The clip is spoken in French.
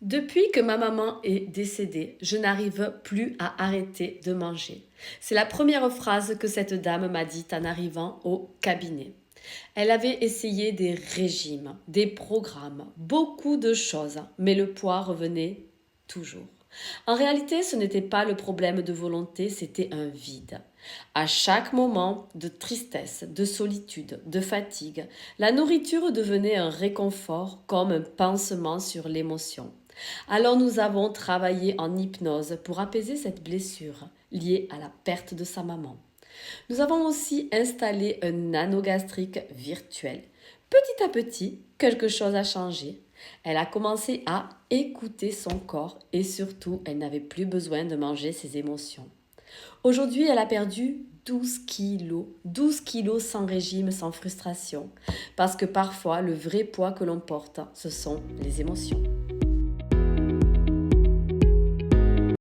Depuis que ma maman est décédée, je n'arrive plus à arrêter de manger. C'est la première phrase que cette dame m'a dite en arrivant au cabinet. Elle avait essayé des régimes, des programmes, beaucoup de choses, mais le poids revenait toujours. En réalité, ce n'était pas le problème de volonté, c'était un vide. À chaque moment de tristesse, de solitude, de fatigue, la nourriture devenait un réconfort comme un pansement sur l'émotion. Alors nous avons travaillé en hypnose pour apaiser cette blessure liée à la perte de sa maman. Nous avons aussi installé un anneau gastrique virtuel. Petit à petit, quelque chose a changé. Elle a commencé à écouter son corps et surtout, elle n'avait plus besoin de manger ses émotions. Aujourd'hui, elle a perdu 12 kilos. 12 kilos sans régime, sans frustration. Parce que parfois, le vrai poids que l'on porte, ce sont les émotions.